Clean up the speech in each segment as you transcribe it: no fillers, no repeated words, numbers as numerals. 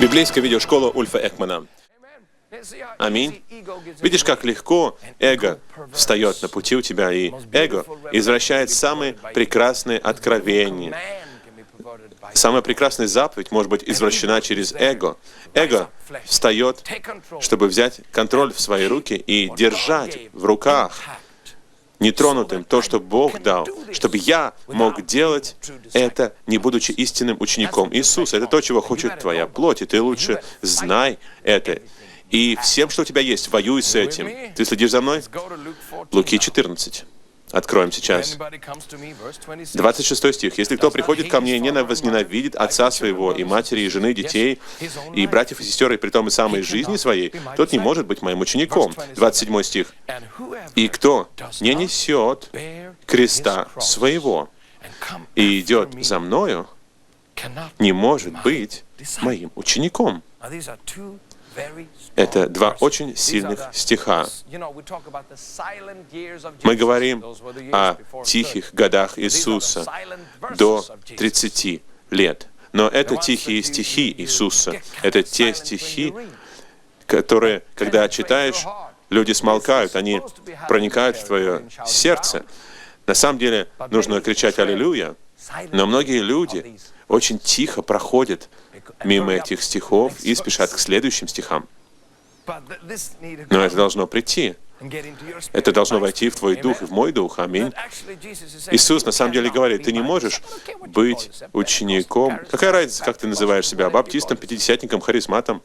Библейская видеошкола Ульфа Экмана. Аминь. Видишь, как легко эго встает на пути у тебя, и эго извращает самые прекрасные откровения. Самая прекрасная заповедь может быть извращена через эго. Эго встает, чтобы взять контроль в свои руки и держать в руках нетронутым то, что Бог дал, чтобы я мог делать это, не будучи истинным учеником Иисуса. Это то, чего хочет твоя плоть, и ты лучше знай это. И всем, что у тебя есть, воюй с этим. Ты следишь за мной? Луки 14. Откроем сейчас. 26 стих. «Если кто приходит ко мне и не возненавидит отца своего, и матери, и жены, и детей, и братьев, и сестер, и притом и самой жизни своей, тот не может быть моим учеником». 27 стих. «И кто не несет креста своего и идет за мною, не может быть моим учеником». Это два очень сильных стиха. Мы говорим о тихих годах Иисуса до 30 лет. Но это тихие стихи Иисуса. Это те стихи, которые, когда читаешь, люди смолкают, они проникают в твое сердце. На самом деле нужно кричать «Аллилуйя», но многие люди очень тихо проходят мимо этих стихов и спешат к следующим стихам. Но это должно прийти. Это должно войти в твой дух и в мой дух. Аминь. Иисус на самом деле говорит, ты не можешь быть учеником. Какая разница, как ты называешь себя? Баптистом, пятидесятником, харизматом?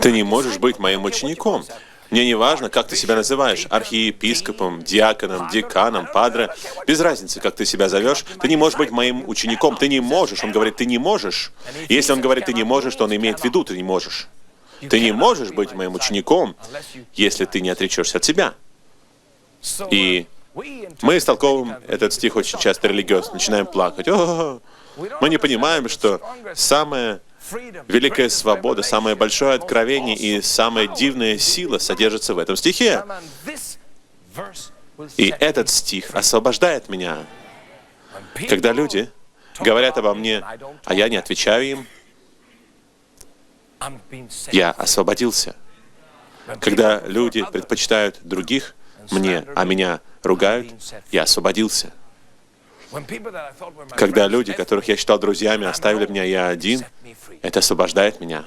Ты не можешь быть моим учеником. Мне не важно, как ты себя называешь, архиепископом, диаконом, деканом, падре. Без разницы, как ты себя зовешь, ты не можешь быть моим учеником. Ты не можешь. Он говорит, ты не можешь. И если он говорит, ты не можешь, то он имеет в виду, ты не можешь. Ты не можешь быть моим учеником, если ты не отречешься от себя. И мы истолковываем этот стих очень часто религиозно, начинаем плакать. Мы не понимаем, что самая великая свобода, самое большое откровение и самая дивная сила содержится в этом стихе. И этот стих освобождает меня. Когда люди говорят обо мне, а я не отвечаю им, я освободился. Когда люди предпочитают других мне, а меня ругают, я освободился. Когда люди, которых я считал друзьями, оставили меня я один, это освобождает меня.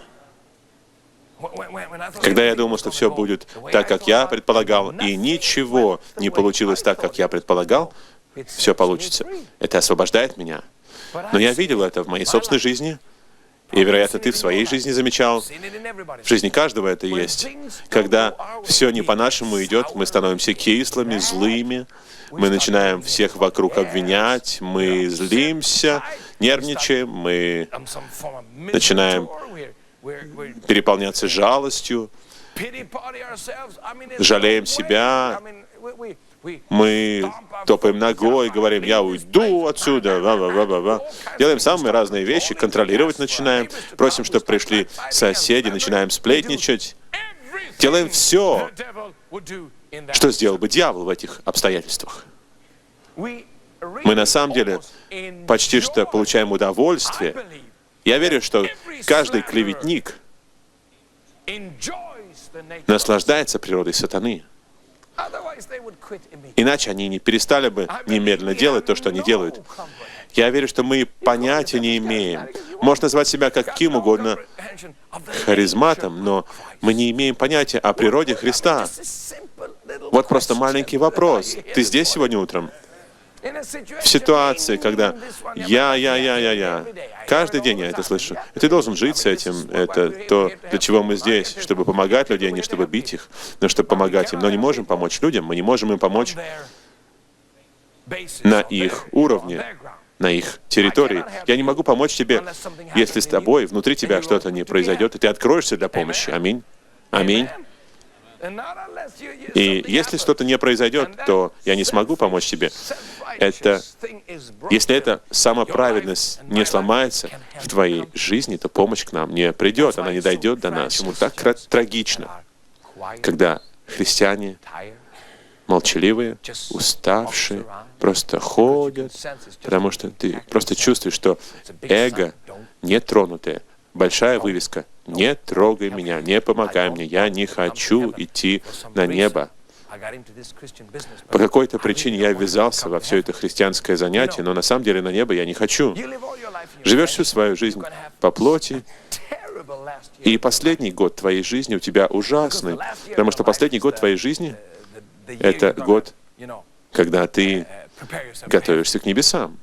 Когда я думал, что все будет так, как я предполагал, и ничего не получилось так, как я предполагал, все получится. Это освобождает меня. Но я видел это в моей собственной жизни, и, вероятно, ты в своей жизни замечал. В жизни каждого это есть. Когда все не по-нашему идет, мы становимся кислыми, злыми, мы начинаем всех вокруг обвинять, мы злимся, нервничаем, мы начинаем переполняться жалостью, жалеем себя, мы топаем ногой, говорим, я уйду отсюда, делаем самые разные вещи, контролировать начинаем, просим, чтобы пришли соседи, начинаем сплетничать, делаем все, что сделал бы дьявол в этих обстоятельствах. Мы на самом деле почти что получаем удовольствие. Я верю, что каждый клеветник наслаждается природой сатаны. Иначе они не перестали бы немедленно делать то, что они делают. Я верю, что мы понятия не имеем. Можно назвать себя каким угодно харизматом, но мы не имеем понятия о природе Христа. Вот просто маленький вопрос. Ты здесь сегодня утром? В ситуации, когда я. Каждый день я это слышу. И ты должен жить с этим. Это то, для чего мы здесь, чтобы помогать людям, не чтобы бить их, но чтобы помогать им. Но не можем помочь людям, мы не можем им помочь на их уровне, на их территории. Я не могу помочь тебе, если с тобой, внутри тебя что-то не произойдет, и ты откроешься для помощи. Аминь. Аминь. И если что-то не произойдет, то я не смогу помочь тебе. Если эта самоправедность не сломается в твоей жизни, то помощь к нам не придет, она не дойдет до нас. Почему так трагично, когда христиане молчаливые, уставшие, просто ходят, потому что ты просто чувствуешь, что эго нетронутое большая вывеска: «Не трогай меня, не помогай мне, я не хочу идти на небо». По какой-то причине я ввязался во все это христианское занятие, но на самом деле на небо я не хочу. Живешь всю свою жизнь по плоти, и последний год твоей жизни у тебя ужасный, потому что последний год твоей жизни — это год, когда ты готовишься к небесам.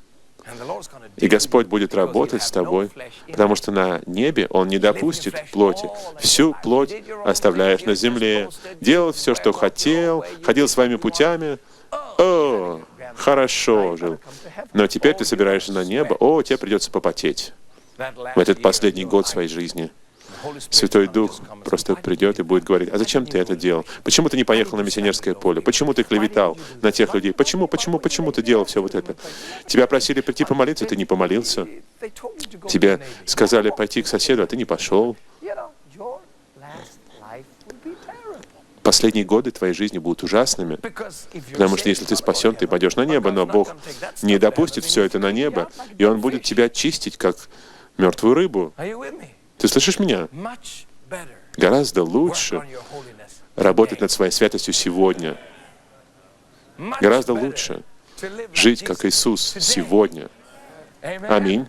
И Господь будет работать с тобой, потому что на небе Он не допустит плоти. Всю плоть оставляешь на земле. Делал все, что хотел, ходил своими путями. О, хорошо жил. Но теперь ты собираешься на небо. О, тебе придется попотеть в этот последний год своей жизни. Святой Дух просто придет и будет говорить: а зачем ты это делал? Почему ты не поехал на миссионерское поле? Почему ты клеветал на тех людей? Почему ты делал все вот это? Тебя просили прийти помолиться, ты не помолился. Тебе сказали пойти к соседу, а ты не пошел. Последние годы твоей жизни будут ужасными, потому что если ты спасен, ты пойдешь на небо, но Бог не допустит все это на небо, и Он будет тебя чистить, как мертвую рыбу. Ты слышишь меня? Гораздо лучше работать над своей святостью сегодня. Гораздо лучше жить, как Иисус, сегодня. Аминь.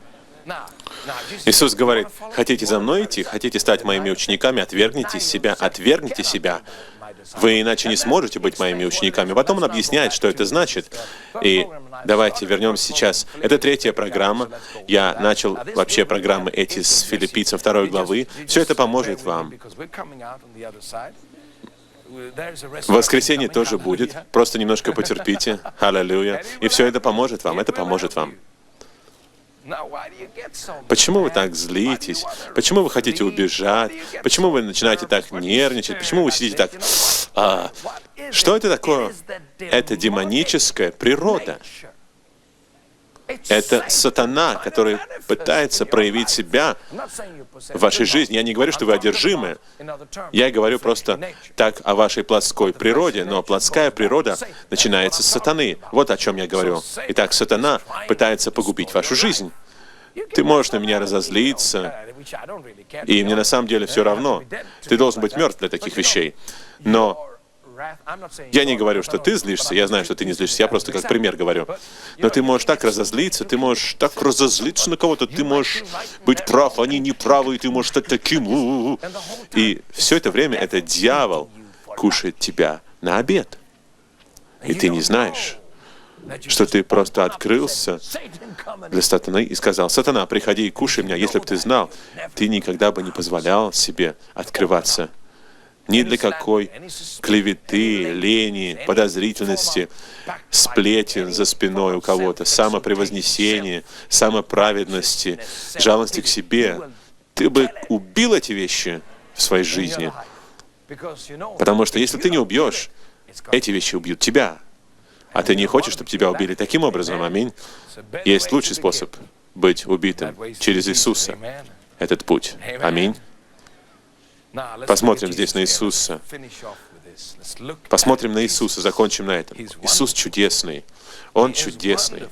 Иисус говорит: хотите за мной идти, хотите стать моими учениками, отвергните себя. Вы иначе не сможете быть моими учениками. Потом Он объясняет, что это значит. И давайте вернемся сейчас. Это 3-я программа. Я начал вообще программы эти с Филиппийцам 2 главы. Все это поможет вам. В воскресенье тоже будет. Просто немножко потерпите. Аллилуйя. И все это поможет вам. Это поможет вам. Почему вы так злитесь? Почему вы хотите убежать? Почему вы начинаете так нервничать? Почему вы сидите так? Что это такое? Это демоническая природа. Это сатана, который пытается проявить себя в вашей жизни. Я не говорю, что вы одержимы. Я говорю просто так о вашей плотской природе. Но плотская природа начинается с сатаны. Вот о чем я говорю. Итак, сатана пытается погубить вашу жизнь. Ты можешь на меня разозлиться, и мне на самом деле все равно. Ты должен быть мертв для таких вещей. Но я не говорю, что ты злишься, я знаю, что ты не злишься, я просто как пример говорю. Но ты можешь так разозлиться, ты можешь так разозлиться на кого-то, ты можешь быть прав, они не правы, и ты можешь стать таким. И все это время это дьявол кушает тебя на обед. И ты не знаешь, что ты просто открылся для сатаны и сказал: «Сатана, приходи и кушай меня». Если бы ты знал, ты никогда бы не позволял себе открываться ни для какой клеветы, лени, подозрительности, сплетен за спиной у кого-то, самопревознесения, самоправедности, жалости к себе. Ты бы убил эти вещи в своей жизни. Потому что если ты не убьешь, эти вещи убьют тебя. А ты не хочешь, чтобы тебя убили таким образом. Аминь. Есть лучший способ быть убитым через Иисуса. Этот путь. Аминь. Посмотрим здесь на Иисуса. Посмотрим на Иисуса, закончим на этом. Иисус чудесный. Он чудесный.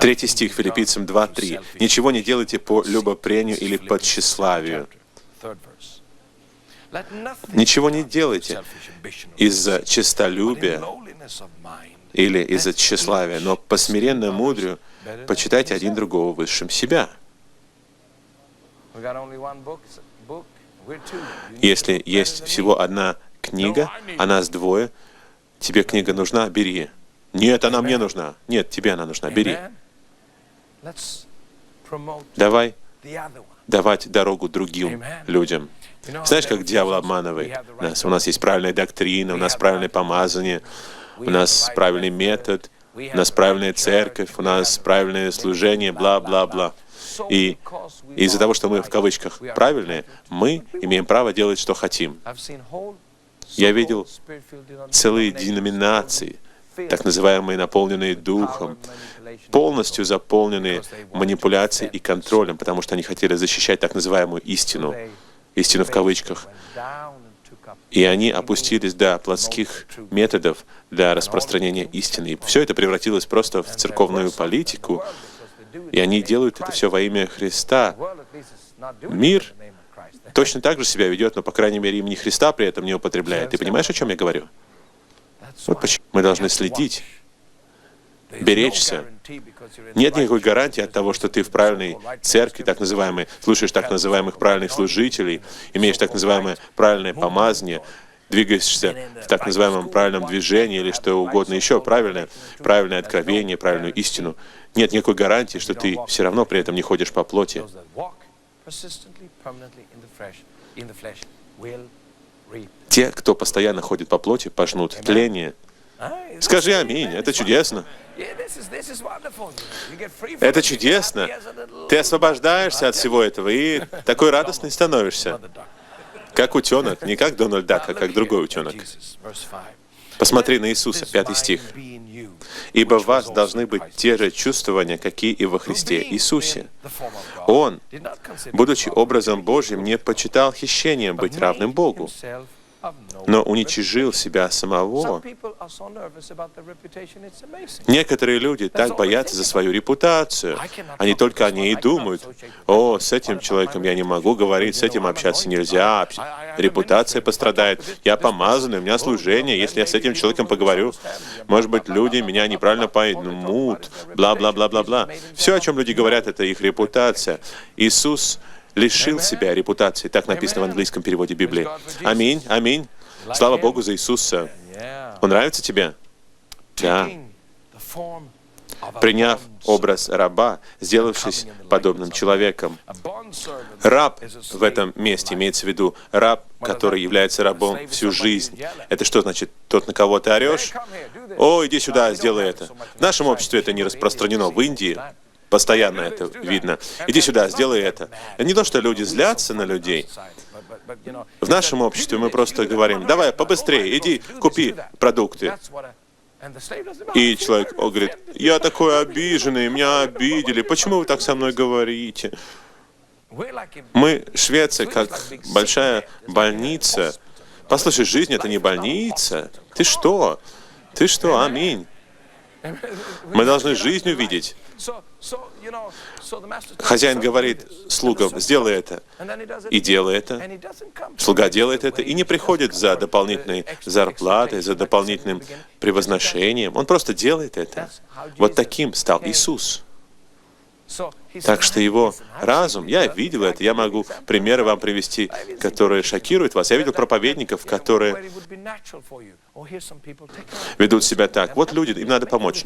3 стих, Филиппийцам 2:3. «Ничего не делайте по любопрению или по тщеславию». Ничего не делайте из-за честолюбия или из-за тщеславия, но по смиренному мудрию почитайте один другого высшим себя. Если есть всего одна книга, а нас двое, тебе книга нужна, бери. Нет, она мне нужна. Нет, тебе она нужна, бери. Давай давать дорогу другим людям. Знаешь, как дьявол обманывает нас? У нас есть правильная доктрина, у нас правильное помазание, у нас правильный метод, у нас правильная церковь, у нас правильное служение, бла-бла-бла. И из-за того, что мы в кавычках правильные, мы имеем право делать, что хотим. Я видел целые деноминации, так называемые наполненные духом, полностью заполненные манипуляцией и контролем, потому что они хотели защищать так называемую истину в кавычках. И они опустились до плотских методов для распространения истины. И все это превратилось просто в церковную политику, И они делают это все во имя Христа. Мир точно так же себя ведет, но, по крайней мере, имени Христа при этом не употребляет. Ты понимаешь, о чем я говорю? Вот почему мы должны следить, беречься. Нет никакой гарантии от того, что ты в правильной церкви, так называемой, слушаешь так называемых правильных служителей, имеешь так называемое правильное помазание, двигаешься в так называемом правильном движении или что угодно еще, правильное откровение, правильную истину. Нет никакой гарантии, что ты все равно при этом не ходишь по плоти. Те, кто постоянно ходит по плоти, пожнут тление. Скажи аминь, это чудесно. Это чудесно. Ты освобождаешься от всего этого и такой радостный становишься. Как утенок, не как Дональд Дак, а как другой утенок. Посмотри на Иисуса, 5 стих. «Ибо в вас должны быть те же чувствования, какие и во Христе Иисусе. Он, будучи образом Божьим, не почитал хищением быть равным Богу, но уничижил себя самого». Некоторые люди так боятся за свою репутацию. Они только о ней и думают. «О, с этим человеком я не могу говорить, с этим общаться нельзя, репутация пострадает, я помазанный, у меня служение, если я с этим человеком поговорю, может быть, люди меня неправильно поймут, бла-бла-бла-бла-бла». Все, о чем люди говорят, это их репутация. Иисус лишил себя репутации. Так написано в английском переводе Библии. Аминь, аминь. Слава Богу за Иисуса. Он нравится тебе? Да. Приняв образ раба, сделавшись подобным человеком. Раб в этом месте имеется в виду раб, который является рабом всю жизнь. Это что значит? Тот, на кого ты орешь? О, иди сюда, сделай это. В нашем обществе это не распространено. В Индии постоянно это видно. Иди сюда, сделай это. Не то, что люди злятся на людей. В нашем обществе мы просто говорим: давай, побыстрее, иди, купи продукты. И человек говорит: я такой обиженный, меня обидели, почему вы так со мной говорите? Мы, Швеция, как большая больница. Послушай, жизнь — это не больница. Ты что? Ты что? Аминь. Мы должны жизнь увидеть. Хозяин говорит слугам: сделай это. И делай это. Слуга делает это и не приходит за дополнительной зарплатой, за дополнительным превозношением. Он просто делает это. Вот таким стал Иисус. Так что его разум, я видел это, я могу примеры вам привести, которые шокируют вас. Я видел проповедников, которые ведут себя так. Вот люди, им надо помочь.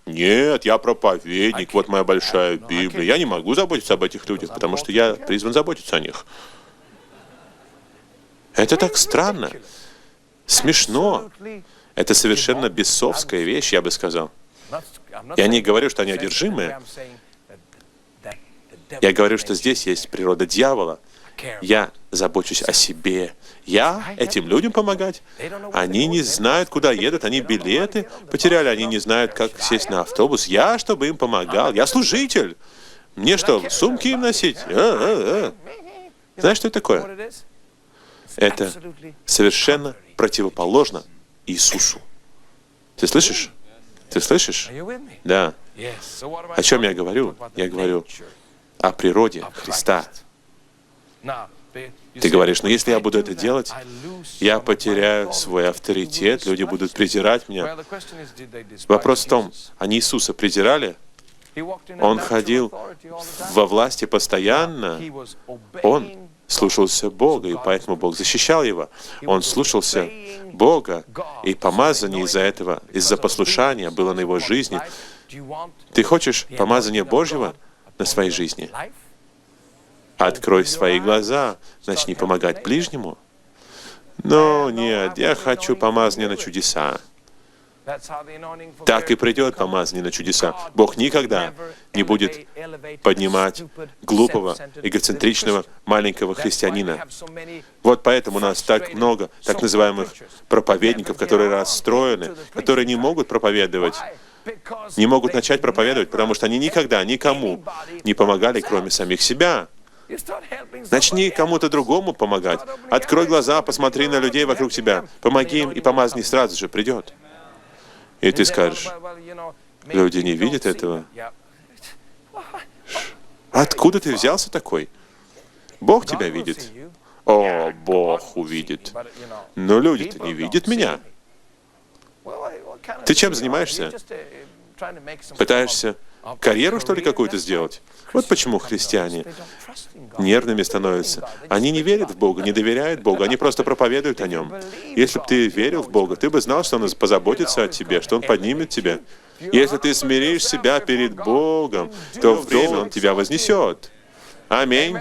Нет, я проповедник, вот моя большая Библия. Я не могу заботиться об этих людях, потому что я призван заботиться о них. Это так странно, смешно. Это совершенно бесовская вещь, я бы сказал. Я не говорю, что они одержимые. Я говорю, что здесь есть природа дьявола. Я забочусь о себе. Я этим людям помогать? Они не знают, куда едут, они билеты потеряли, они не знают, как сесть на автобус. Я, чтобы им помогал. Я служитель. Мне что, сумки им носить? Знаешь, что это такое? Это совершенно противоположно Иисусу. Ты слышишь? Ты слышишь? Да. О чем я говорю? Я говорю о природе Христа. Ты говоришь: ну если я буду это делать, я потеряю свой авторитет, люди будут презирать меня. Вопрос в том, они Иисуса презирали? Он ходил во власти постоянно. Он слушался Бога, и поэтому Бог защищал его. Он слушался Бога, и помазание из-за этого, из-за послушания было на его жизни. Ты хочешь помазания Божьего на своей жизни? Открой свои глаза, начни помогать ближнему. Но нет, я хочу помазания на чудеса. Так и придет помазание на чудеса. Бог никогда не будет поднимать глупого, эгоцентричного, маленького христианина. Вот поэтому у нас так много так называемых проповедников, которые расстроены, которые не могут проповедовать, не могут начать проповедовать, потому что они никогда никому не помогали, кроме самих себя. Начни кому-то другому помогать. Открой глаза, посмотри на людей вокруг тебя. Помоги им, и помазание сразу же придет. И ты скажешь: Люди не видят этого. Откуда ты взялся такой? Бог тебя видит. О, Бог увидит. Но люди-то не видят меня. Ты чем занимаешься? Пытаешься карьеру, что ли, какую-то сделать? Вот почему христиане нервными становятся. Они не верят в Бога, не доверяют Богу, они просто проповедуют о Нем. Если бы ты верил в Бога, ты бы знал, что Он позаботится о тебе, что Он поднимет тебя. Если ты смиришь себя перед Богом, то в время Он тебя вознесет. Аминь.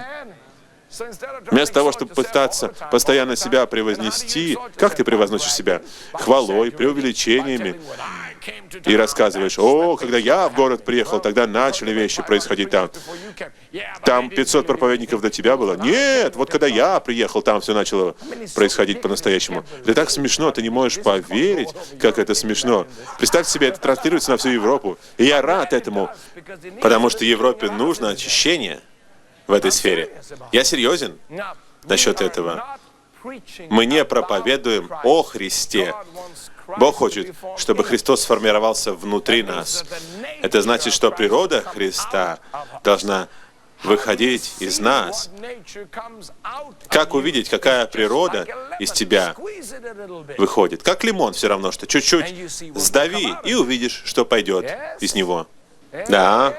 Вместо того, чтобы пытаться постоянно себя превознести, как ты превозносишь себя? Хвалой, преувеличениями. И рассказываешь: о, когда я в город приехал, тогда начали вещи происходить там. Там 500 проповедников до тебя было. Нет, вот когда я приехал, там все начало происходить по-настоящему. Это так смешно, ты не можешь поверить, как это смешно. Представь себе, это транслируется на всю Европу. И я рад этому, потому что Европе нужно очищение в этой сфере. Я серьезен насчет этого. Мы не проповедуем о Христе. Бог хочет, чтобы Христос сформировался внутри нас. Это значит, что природа Христа должна выходить из нас. Как увидеть, какая природа из тебя выходит? Как лимон все равно, что чуть-чуть сдави, и увидишь, что пойдет из него. Да.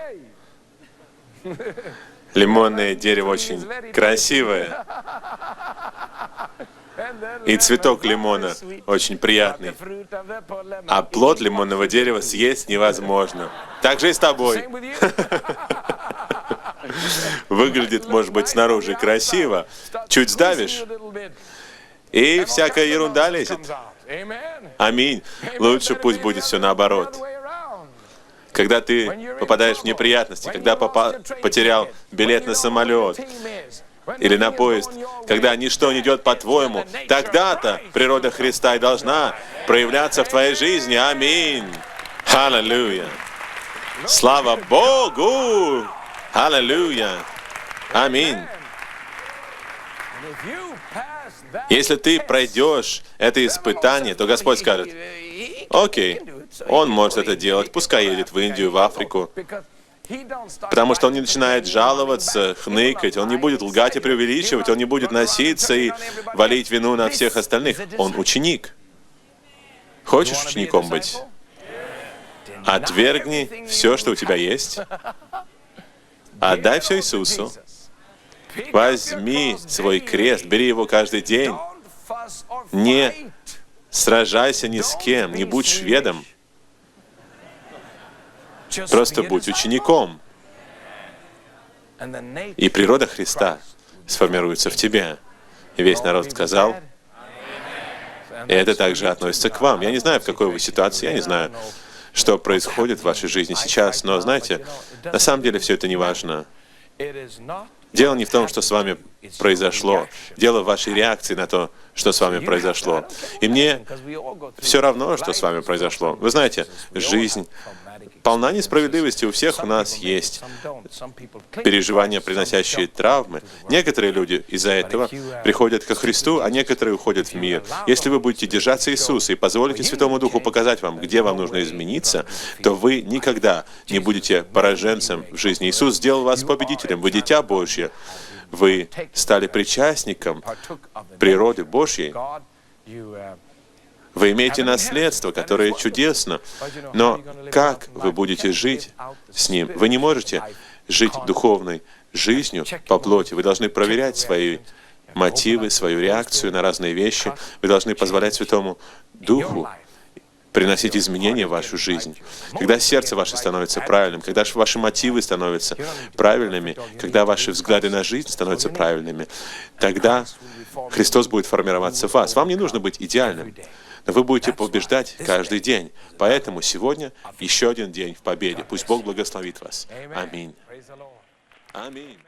Лимонное дерево очень красивое. И цветок лимона очень приятный. А плод лимонного дерева съесть невозможно. Так же и с тобой. Выглядит, может быть, снаружи красиво. Чуть сдавишь, и всякая ерунда лезет. Аминь. Лучше пусть будет все наоборот. Когда ты попадаешь в неприятности, когда потерял билет на самолет или на поезд, когда ничто не идет по-твоему, тогда-то природа Христа и должна проявляться в твоей жизни. Аминь. Аллилуйя. Слава Богу. Аллилуйя. Аминь. Если ты пройдешь это испытание, то Господь скажет: окей, Он может это делать, пускай едет в Индию, в Африку. Потому что Он не начинает жаловаться, хныкать, Он не будет лгать и преувеличивать, Он не будет носиться и валить вину на всех остальных. Он ученик. Хочешь учеником быть? Отвергни все, что у тебя есть. Отдай все Иисусу. Возьми свой крест, бери его каждый день. Не сражайся ни с кем, не будь шведом. Просто будь учеником. И природа Христа сформируется в тебе. И весь народ сказал. И это также относится к вам. Я не знаю, в какой вы ситуации, я не знаю, что происходит в вашей жизни сейчас, но знаете, на самом деле все это не важно. Дело не в том, что с вами произошло. Дело в вашей реакции на то, что с вами произошло. И мне все равно, что с вами произошло. Вы знаете, жизнь полна несправедливости. У всех у нас есть переживания, приносящие травмы. Некоторые люди из-за этого приходят ко Христу, а некоторые уходят в мир. Если вы будете держаться Иисуса и позволите Святому Духу показать вам, где вам нужно измениться, то вы никогда не будете пораженцем в жизни. Иисус сделал вас победителем. Вы дитя Божье. Вы стали причастником природы Божьей. Вы имеете наследство, которое чудесно. Но как вы будете жить с Ним? Вы не можете жить духовной жизнью по плоти. Вы должны проверять свои мотивы, свою реакцию на разные вещи. Вы должны позволять Святому Духу приносить изменения в вашу жизнь. Когда сердце ваше становится правильным, когда ваши мотивы становятся правильными, когда ваши взгляды на жизнь становятся правильными, тогда Христос будет формироваться в вас. Вам не нужно быть идеальным, но вы будете побеждать каждый день. Поэтому сегодня еще один день в победе. Пусть Бог благословит вас. Аминь. Аминь.